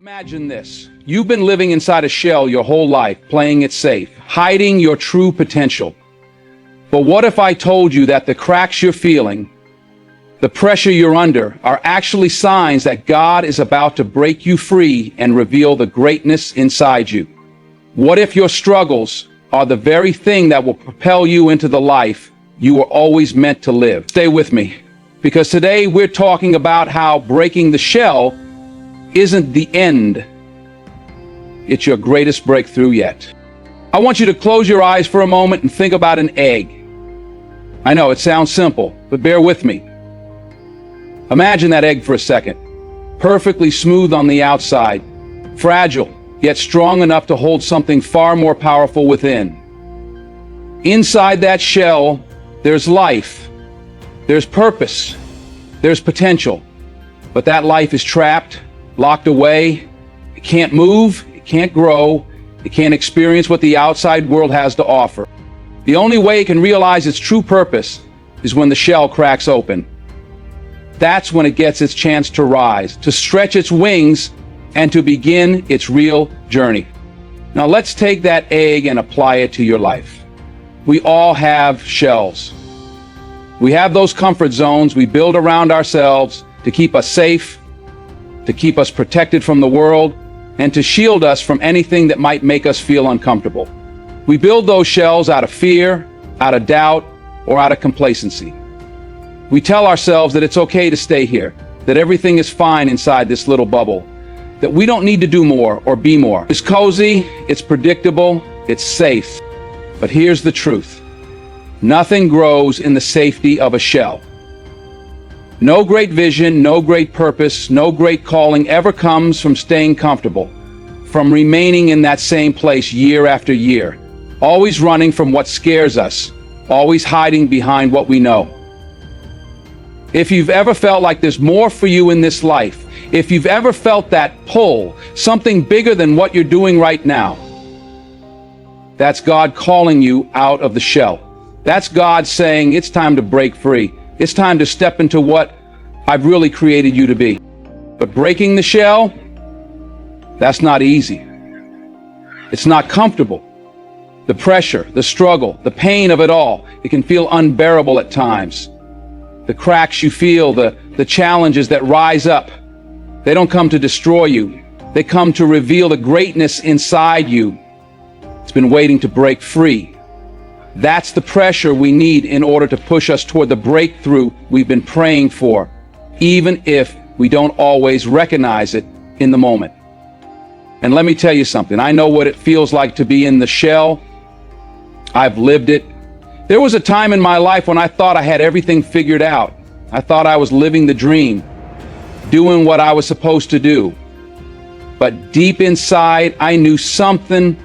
Imagine this. You've been living inside a shell your whole life, playing it safe, hiding your true potential. But what if I told you that the cracks you're feeling, the pressure you're under, are actually signs that God is about to break you free and reveal the greatness inside you? What if your struggles are the very thing that will propel you into the life you were always meant to live? Stay with me, because today we're talking about how breaking the shell isn't the end. It's your greatest breakthrough yet. I want you to close your eyes for a moment and think about an egg. I know it sounds simple, but bear with me. Imagine that egg for a second. Perfectly smooth on the outside, fragile, yet strong enough to hold something far more powerful within. Inside that shell, there's life, there's purpose, there's potential. But that life is trapped, locked away. It can't move, it can't grow, it can't experience what the outside world has to offer. The only way it can realize its true purpose is when the shell cracks open. That's when it gets its chance to rise, to stretch its wings, and to begin its real journey. Now let's take that egg and apply it to your life. We all have shells. We have those comfort zones we build around ourselves to keep us safe, to keep us protected from the world, and to shield us from anything that might make us feel uncomfortable. We build those shells out of fear, out of doubt, or out of complacency. We tell ourselves that it's okay to stay here, that everything is fine inside this little bubble, that we don't need to do more or be more. It's cozy, it's predictable, it's safe. But here's the truth. Nothing grows in the safety of a shell. No great vision, no great purpose, no great calling ever comes from staying comfortable, from remaining in that same place year after year, always running from what scares us, always hiding behind what we know. If you've ever felt like there's more for you in this life, if you've ever felt that pull, something bigger than what you're doing right now, that's God calling you out of the shell. That's God saying, it's time to break free. It's time to step into what I've really created you to be. But breaking the shell, that's not easy. It's not comfortable. The pressure, the struggle, the pain of it all, it can feel unbearable at times. The cracks you feel, the challenges that rise up, they don't come to destroy you. They come to reveal the greatness inside you. It's been waiting to break free. That's the pressure we need in order to push us toward the breakthrough we've been praying for, even if we don't always recognize it in the moment. And let me tell you something. I know what it feels like to be in the shell. I've lived it. There was a time in my life when I thought I had everything figured out. I thought I was living the dream, doing what I was supposed to do. But deep inside, I knew something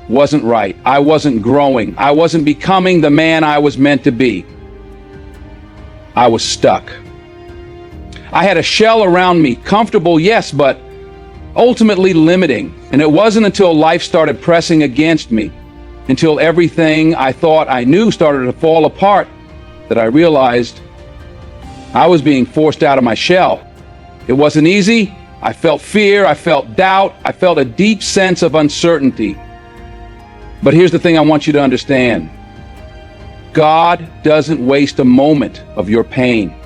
wasn't right. I wasn't growing. I wasn't becoming the man I was meant to be. I was stuck. I had a shell around me, comfortable, yes, but ultimately limiting. And it wasn't until life started pressing against me, until everything I thought I knew started to fall apart, that I realized I was being forced out of my shell. It wasn't easy. I felt fear. I felt doubt. I felt a deep sense of uncertainty. But here's the thing I want you to understand. God doesn't waste a moment of your pain.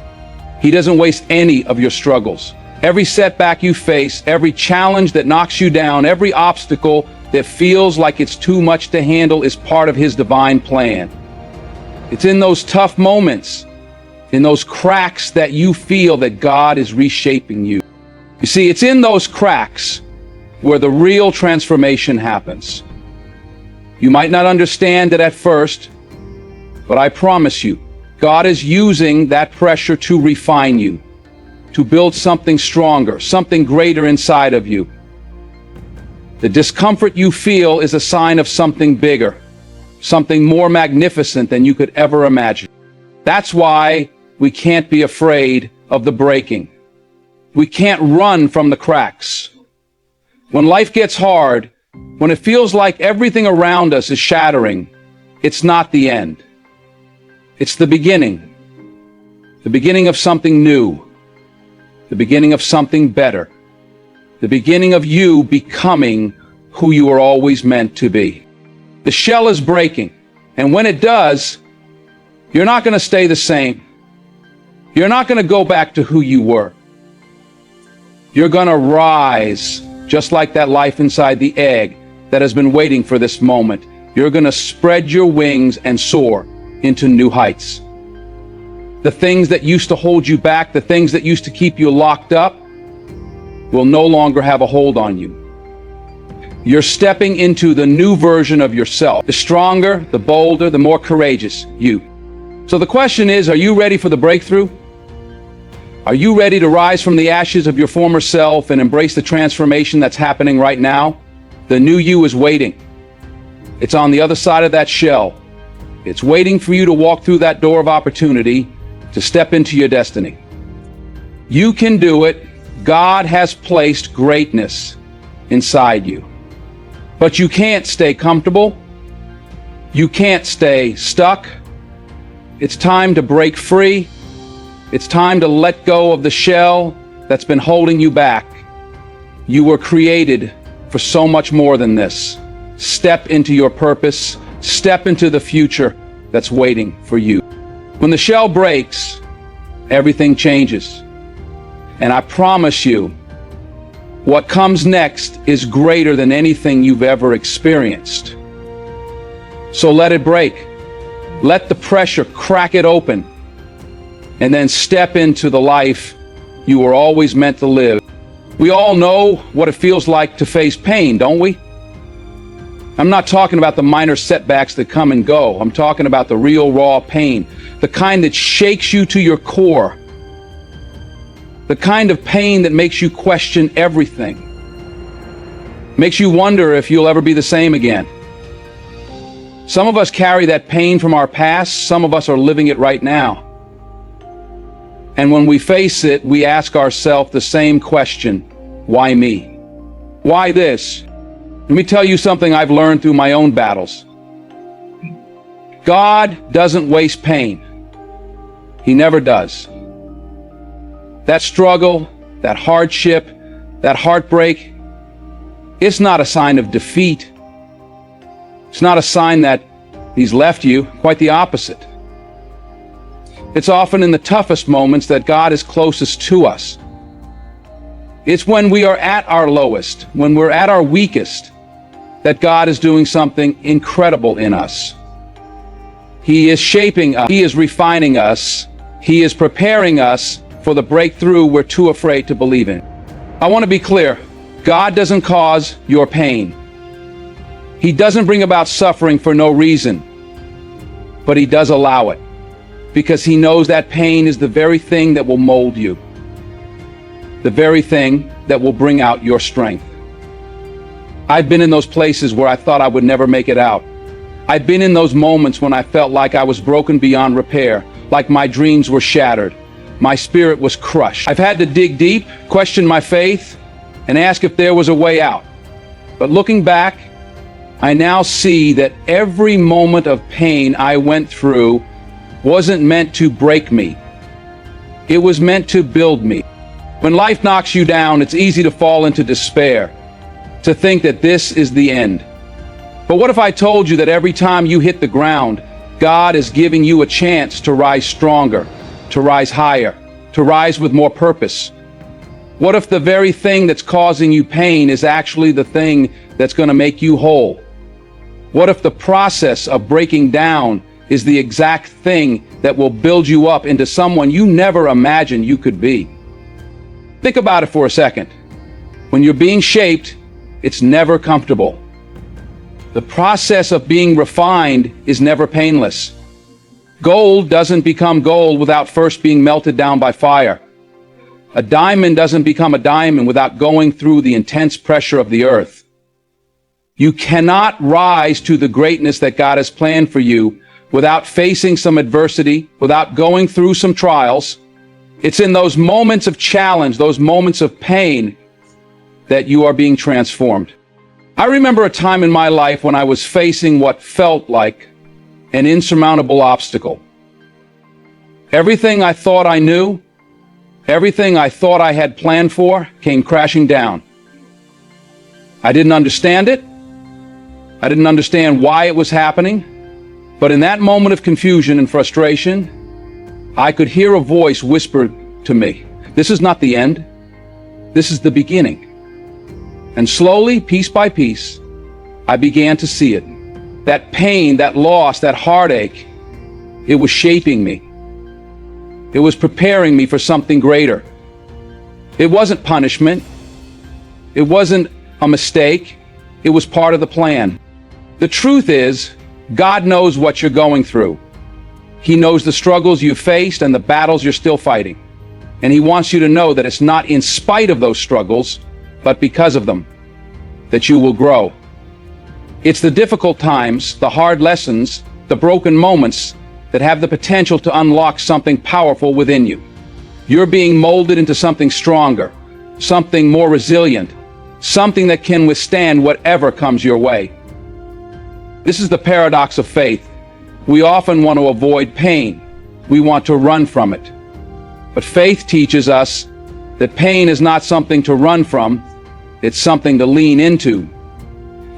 He doesn't waste any of your struggles. Every setback you face, every challenge that knocks you down, every obstacle that feels like it's too much to handle is part of His divine plan. It's in those tough moments, in those cracks that you feel that God is reshaping you. You see, it's in those cracks where the real transformation happens. You might not understand it at first, but I promise you, God is using that pressure to refine you, to build something stronger, something greater inside of you. The discomfort you feel is a sign of something bigger, something more magnificent than you could ever imagine. That's why we can't be afraid of the breaking. We can't run from the cracks. When life gets hard, when it feels like everything around us is shattering, it's not the end. It's the beginning of something new, the beginning of something better. the beginning of you becoming who you were always meant to be. The shell is breaking, and when it does, you're not going to stay the same. You're not going to go back to who you were. You're going to rise, just like that life inside the egg that has been waiting for this moment. You're going to spread your wings and soar into new heights. The things that used to hold you back, the things that used to keep you locked up, will no longer have a hold on you. You're stepping into the new version of yourself, the stronger, the bolder, the more courageous you. So the question is, are you ready for the breakthrough? Are you ready to rise from the ashes of your former self and embrace the transformation that's happening right now? The new you is waiting. It's on the other side of that shell. It's waiting for you to walk through that door of opportunity to step into your destiny. You can do it. God has placed greatness inside you. But you can't stay comfortable. You can't stay stuck. It's time to break free. It's time to let go of the shell that's been holding you back. You were created for so much more than this. Step into your purpose. Step into the future that's waiting for you. When the shell breaks, everything changes. And I promise you, what comes next is greater than anything you've ever experienced. So let it break. Let the pressure crack it open. And then step into the life you were always meant to live. We all know what it feels like to face pain, don't we? I'm not talking about the minor setbacks that come and go. I'm talking about the real raw pain, the kind that shakes you to your core, the kind of pain that makes you question everything, makes you wonder if you'll ever be the same again. Some of us carry that pain from our past. Some of us are living it right now. And when we face it, we ask ourselves the same question: why me? Why this? Let me tell you something I've learned through my own battles. God doesn't waste pain. He never does. That struggle, that hardship, that heartbreak, it's not a sign of defeat. It's not a sign that He's left you. Quite the opposite. It's often in the toughest moments that God is closest to us. It's when we are at our lowest, when we're at our weakest, that God is doing something incredible in us. He is shaping us. He is refining us. He is preparing us for the breakthrough we're too afraid to believe in. I want to be clear. God doesn't cause your pain. He doesn't bring about suffering for no reason, but He does allow it, because He knows that pain is the very thing that will mold you, the very thing that will bring out your strength. I've been in those places where I thought I would never make it out. I've been in those moments when I felt like I was broken beyond repair, like my dreams were shattered, my spirit was crushed. I've had to dig deep, question my faith, and ask if there was a way out. But looking back, I now see that every moment of pain I went through wasn't meant to break me. It was meant to build me. When life knocks you down, it's easy to fall into despair, to think that this is the end. But what if I told you that every time you hit the ground, God is giving you a chance to rise stronger, to rise higher, to rise with more purpose? What if the very thing that's causing you pain is actually the thing that's going to make you whole? What if the process of breaking down is the exact thing that will build you up into someone you never imagined you could be? Think about it for a second. When you're being shaped, it's never comfortable. The process of being refined is never painless. Gold doesn't become gold without first being melted down by fire. A diamond doesn't become a diamond without going through the intense pressure of the earth. You cannot rise to the greatness that God has planned for you without facing some adversity, without going through some trials. It's in those moments of challenge, those moments of pain, that you are being transformed. I remember a time in my life when I was facing what felt like an insurmountable obstacle. Everything I thought I knew, everything I thought I had planned for, came crashing down. I didn't understand it. I didn't understand why it was happening. But in that moment of confusion and frustration, I could hear a voice whisper to me, "This is not the end. This is the beginning." And slowly, piece by piece, I began to see it. That pain, that loss, that heartache, it was shaping me. It was preparing me for something greater. It wasn't punishment. It wasn't a mistake. It was part of the plan. The truth is, God knows what you're going through. He knows the struggles you've faced and the battles you're still fighting. And He wants you to know that it's not in spite of those struggles, but because of them, that you will grow. It's the difficult times, the hard lessons, the broken moments that have the potential to unlock something powerful within you. You're being molded into something stronger, something more resilient, something that can withstand whatever comes your way. This is the paradox of faith. We often want to avoid pain. We want to run from it. But faith teaches us that pain is not something to run from, it's something to lean into.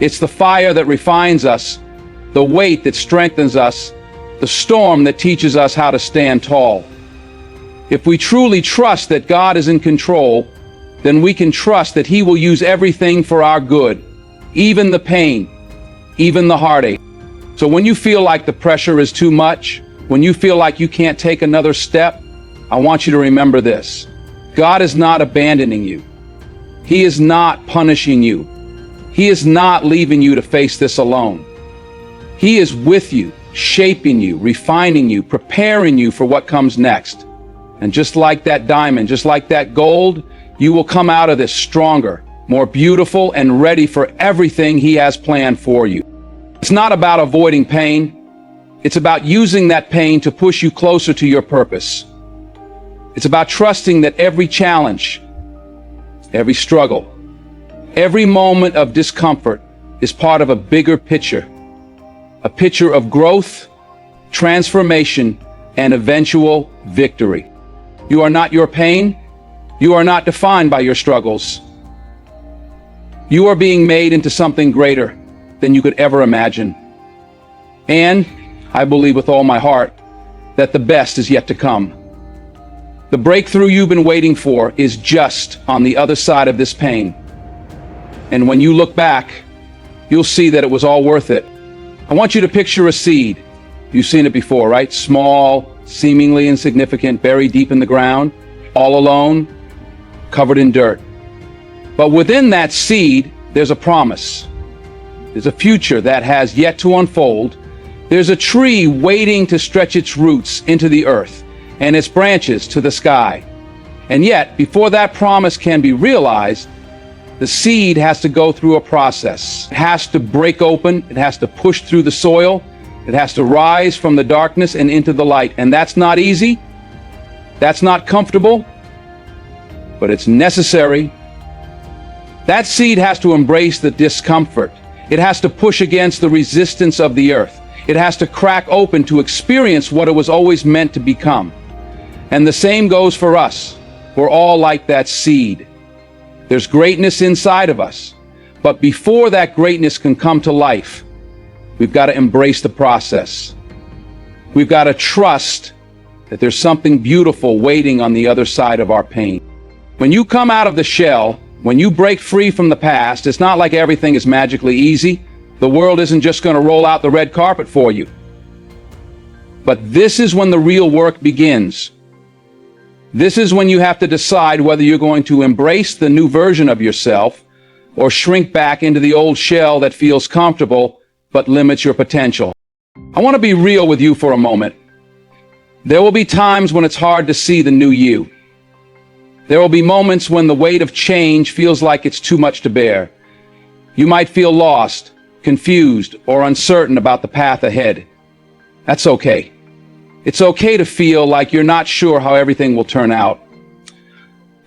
It's the fire that refines us, the weight that strengthens us, the storm that teaches us how to stand tall. If we truly trust that God is in control, then we can trust that He will use everything for our good, even the pain, even the heartache. So when you feel like the pressure is too much, when you feel like you can't take another step, I want you to remember this. God is not abandoning you. He is not punishing you. He is not leaving you to face this alone. He is with you, shaping you, refining you, preparing you for what comes next. And just like that diamond, just like that gold, you will come out of this stronger, more beautiful, and ready for everything He has planned for you. It's not about avoiding pain. It's about using that pain to push you closer to your purpose. It's about trusting that every challenge, every struggle, every moment of discomfort is part of a bigger picture, a picture of growth, transformation, and eventual victory. You are not your pain. You are not defined by your struggles. You are being made into something greater than you could ever imagine. And I believe with all my heart that the best is yet to come. The breakthrough you've been waiting for is just on the other side of this pain. And when you look back, you'll see that it was all worth it. I want you to picture a seed. You've seen it before, right? Small, seemingly insignificant, buried deep in the ground, all alone, covered in dirt. But within that seed, there's a promise. There's a future that has yet to unfold. There's a tree waiting to stretch its roots into the earth and its branches to the sky. And yet, before that promise can be realized, the seed has to go through a process. It has to break open. It has to push through the soil. It has to rise from the darkness and into the light. And that's not easy. That's not comfortable. But it's necessary. That seed has to embrace the discomfort. It has to push against the resistance of the earth. It has to crack open to experience what it was always meant to become. And the same goes for us. We're all like that seed. There's greatness inside of us. But before that greatness can come to life, we've got to embrace the process. We've got to trust that there's something beautiful waiting on the other side of our pain. When you come out of the shell, when you break free from the past, it's not like everything is magically easy. The world isn't just going to roll out the red carpet for you. But this is when the real work begins. This is when you have to decide whether you're going to embrace the new version of yourself or shrink back into the old shell that feels comfortable but limits your potential. I want to be real with you for a moment. There will be times when it's hard to see the new you. There will be moments when the weight of change feels like it's too much to bear. You might feel lost, confused, or uncertain about the path ahead. That's okay. It's okay to feel like you're not sure how everything will turn out.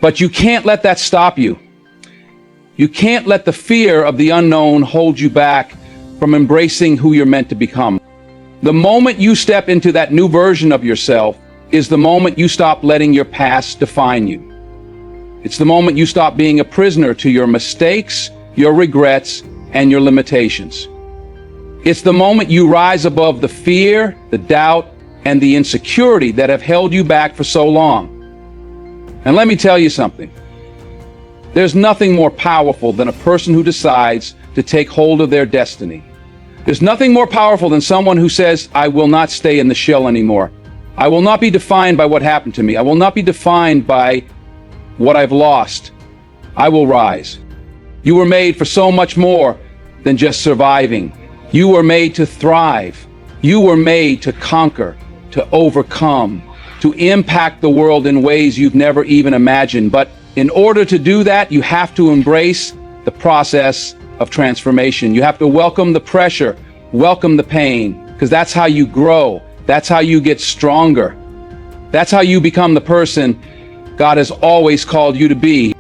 But you can't let that stop you. You can't let the fear of the unknown hold you back from embracing who you're meant to become. The moment you step into that new version of yourself is the moment you stop letting your past define you. It's the moment you stop being a prisoner to your mistakes, your regrets, and your limitations. It's the moment you rise above the fear, the doubt, and the insecurity that have held you back for so long. And let me tell you something. There's nothing more powerful than a person who decides to take hold of their destiny. There's nothing more powerful than someone who says, I will not stay in the shell anymore. I will not be defined by what happened to me. I will not be defined by what I've lost. I will rise. You were made for so much more than just surviving. You were made to thrive. You were made to conquer, to overcome, to impact the world in ways you've never even imagined. But in order to do that, you have to embrace the process of transformation. You have to welcome the pressure, welcome the pain, because that's how you grow. That's how you get stronger. That's how you become the person God has always called you to be.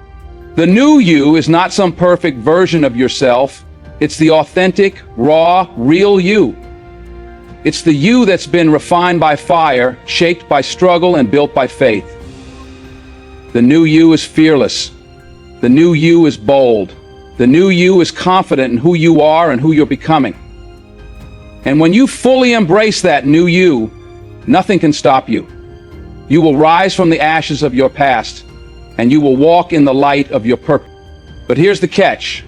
The new you is not some perfect version of yourself. It's the authentic, raw, real you. It's the you that's been refined by fire, shaped by struggle, and built by faith. The new you is fearless. The new you is bold. The new you is confident in who you are and who you're becoming. And when you fully embrace that new you, nothing can stop you. You will rise from the ashes of your past, and you will walk in the light of your purpose. But here's the catch.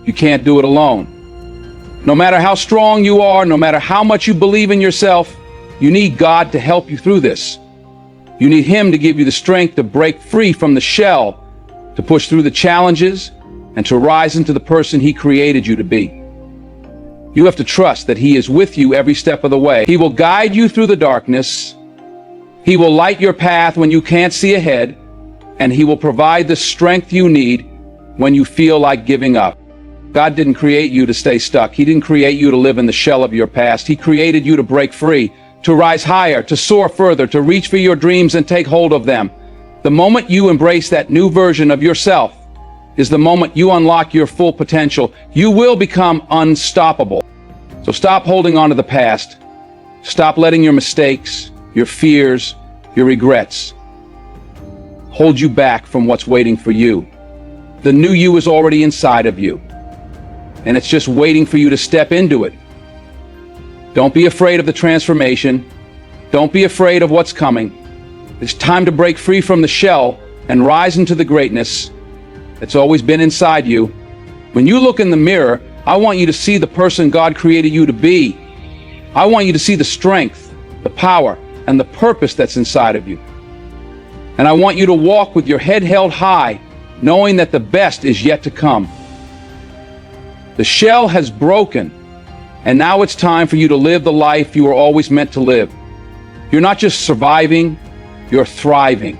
You can't do it alone. No matter how strong you are, no matter how much you believe in yourself, you need God to help you through this. You need Him to give you the strength to break free from the shell, to push through the challenges, and to rise into the person He created you to be. You have to trust that He is with you every step of the way. He will guide you through the darkness. He will light your path when you can't see ahead, and He will provide the strength you need when you feel like giving up. God didn't create you to stay stuck. He didn't create you to live in the shell of your past. He created you to break free, to rise higher, to soar further, to reach for your dreams and take hold of them. The moment you embrace that new version of yourself is the moment you unlock your full potential. You will become unstoppable. So stop holding on to the past. Stop letting your mistakes, your fears, your regrets hold you back from what's waiting for you. The new you is already inside of you, and it's just waiting for you to step into it. Don't be afraid of the transformation. Don't be afraid of what's coming. It's time to break free from the shell and rise into the greatness that's always been inside you. When you look in the mirror, I want you to see the person God created you to be. I want you to see the strength, the power, and the purpose that's inside of you. And I want you to walk with your head held high, knowing that the best is yet to come. The shell has broken, and now it's time for you to live the life you were always meant to live. You're not just surviving, you're thriving.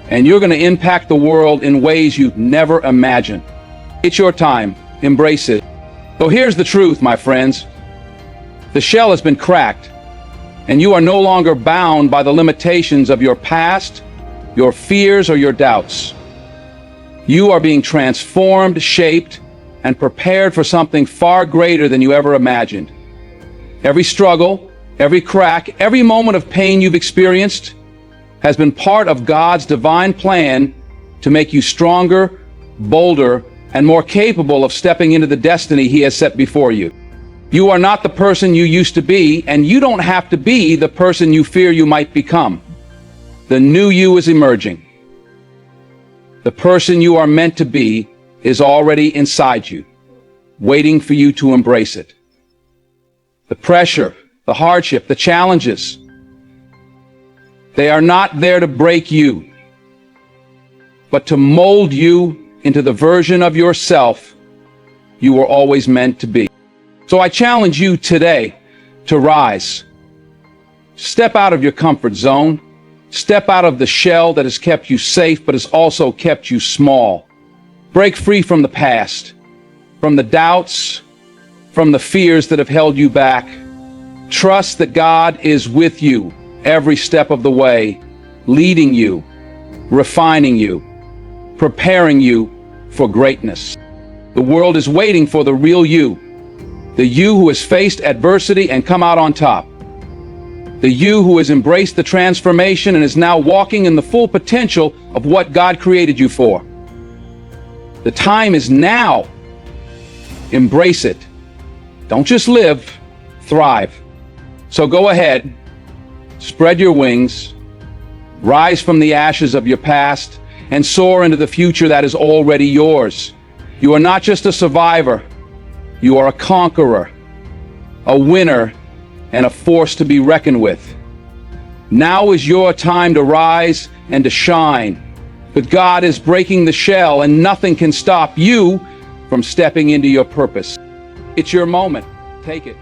And you're going to impact the world in ways you've never imagined. It's your time. Embrace it. So here's the truth, my friends. The shell has been cracked, and you are no longer bound by the limitations of your past, your fears, or your doubts. You are being transformed, shaped, and prepared for something far greater than you ever imagined. Every struggle, every crack, every moment of pain you've experienced has been part of God's divine plan to make you stronger, bolder, and more capable of stepping into the destiny He has set before you. You are not the person you used to be, and you don't have to be the person you fear you might become. The new you is emerging. The person you are meant to be is already inside you, waiting for you to embrace it. The pressure, the hardship, the challenges, they are not there to break you, but to mold you into the version of yourself you were always meant to be. So I challenge you today to rise. Step out of your comfort zone. Step out of the shell that has kept you safe but has also kept you small. Break free from the past, from the doubts, from the fears that have held you back. Trust that God is with you every step of the way, leading you, refining you, preparing you for greatness. The world is waiting for the real you, the you who has faced adversity and come out on top, the you who has embraced the transformation and is now walking in the full potential of what God created you for. The time is now. Embrace it. Don't just live, thrive. So go ahead, spread your wings, rise from the ashes of your past, and soar into the future that is already yours. You are not just a survivor, you are a conqueror, a winner, and a force to be reckoned with. Now is your time to rise and to shine. But God is breaking the shell, and nothing can stop you from stepping into your purpose. It's your moment. Take it.